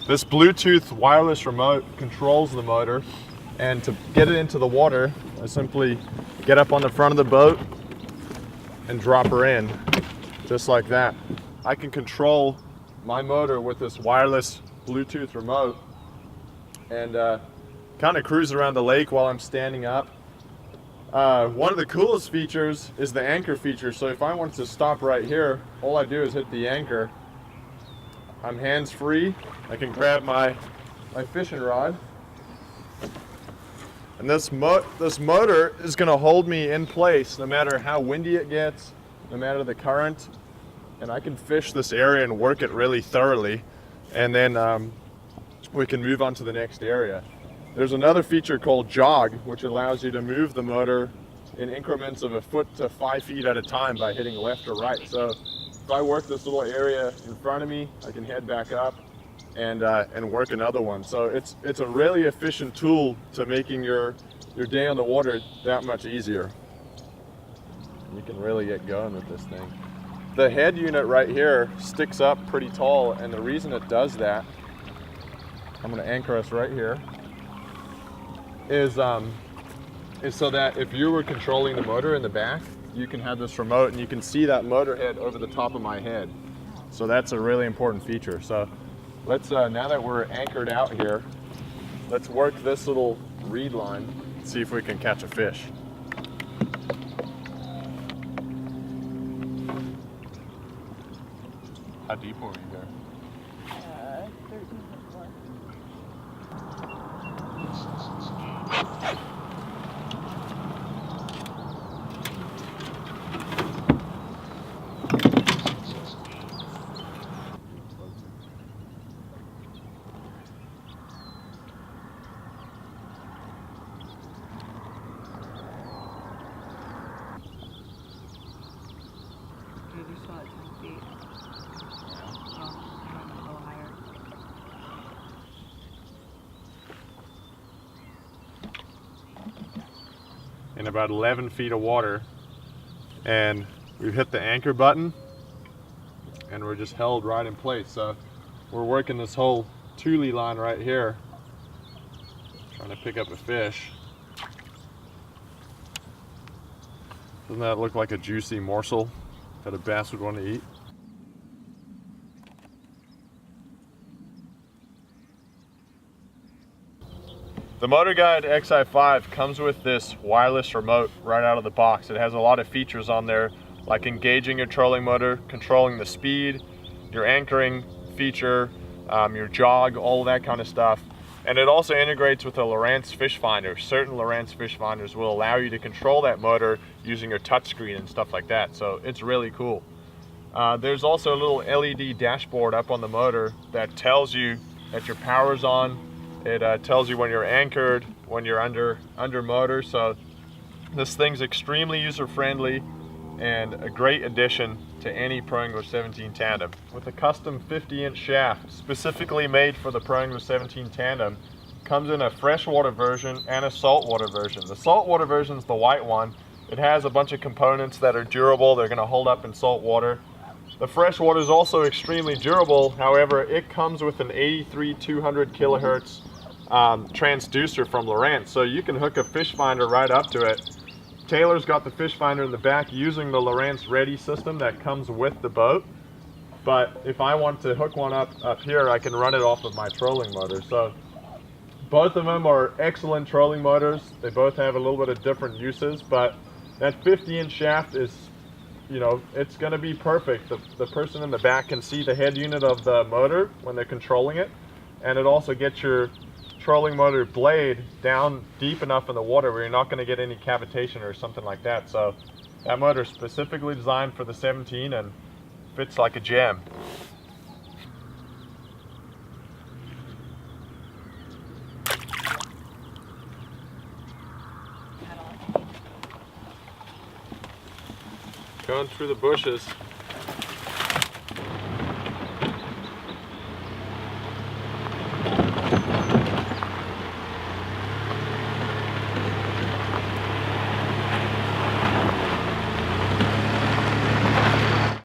This Bluetooth wireless remote controls the motor, and to get it into the water, I simply get up on the front of the boat and drop her in, just like that. I can control my motor with this wireless Bluetooth remote and kind of cruise around the lake while I'm standing up. One of the coolest features is the anchor feature. So if I want to stop right here, all I do is hit the anchor. I'm hands-free. I can grab my fishing rod. And this motor is going to hold me in place no matter how windy it gets, no matter the current. And I can fish this area and work it really thoroughly. And then we can move on to the next area. There's another feature called jog, which allows you to move the motor in increments of 1 foot to 5 feet at a time by hitting left or right. So if I work this little area in front of me, I can head back up and work another one. So it's a really efficient tool to making your day on the water that much easier. You can really get going with this thing. The head unit right here sticks up pretty tall, and the reason it does that, I'm going to anchor us right here, is so that if you were controlling the motor in the back, you can have this remote and you can see that motor head over the top of my head. So that's a really important feature. So let's, now that we're anchored out here, let's work this little reed line, see if we can catch a fish. How deep were you there? 13.4. Maybe saw it 10 feet. In about 11 feet of water, and we've hit the anchor button and we're just held right in place. So we're working this whole Thule line right here, trying to pick up a fish. Doesn't that look like a juicy morsel that a bass would want to eat? The MotorGuide Xi5 comes with this wireless remote right out of the box. It has a lot of features on there, like engaging your trolling motor, controlling the speed, your anchoring feature, your jog, all that kind of stuff. And it also integrates with a Lowrance fish finder. Certain Lowrance fish finders will allow you to control that motor using your touchscreen and stuff like that. So it's really cool. There's also a little LED dashboard up on the motor that tells you that your power's on. It tells you when you're anchored, when you're under motor. So this thing's extremely user-friendly and a great addition to any Pro English 17 tandem. With a custom 50-inch shaft specifically made for the Pro English 17 tandem, comes in a freshwater version and a saltwater version. The saltwater version is the white one. It has a bunch of components that are durable. They're going to hold up in salt water. The freshwater is also extremely durable. However, it comes with an 83-200 kilohertz transducer from Lowrance, so you can hook a fish finder right up to it. Taylor's got the fish finder in the back using the Lowrance Ready system that comes with the boat, but if I want to hook one up here, I can run it off of my trolling motor. So both of them are excellent trolling motors. They both have a little bit of different uses, but that 50-inch shaft is, you know, it's going to be perfect. The person in the back can see the head unit of the motor when they're controlling it, and it also gets your trolling motor blade down deep enough in the water where you're not going to get any cavitation or something like that. So that motor is specifically designed for the 17 and fits like a gem. Going through the bushes.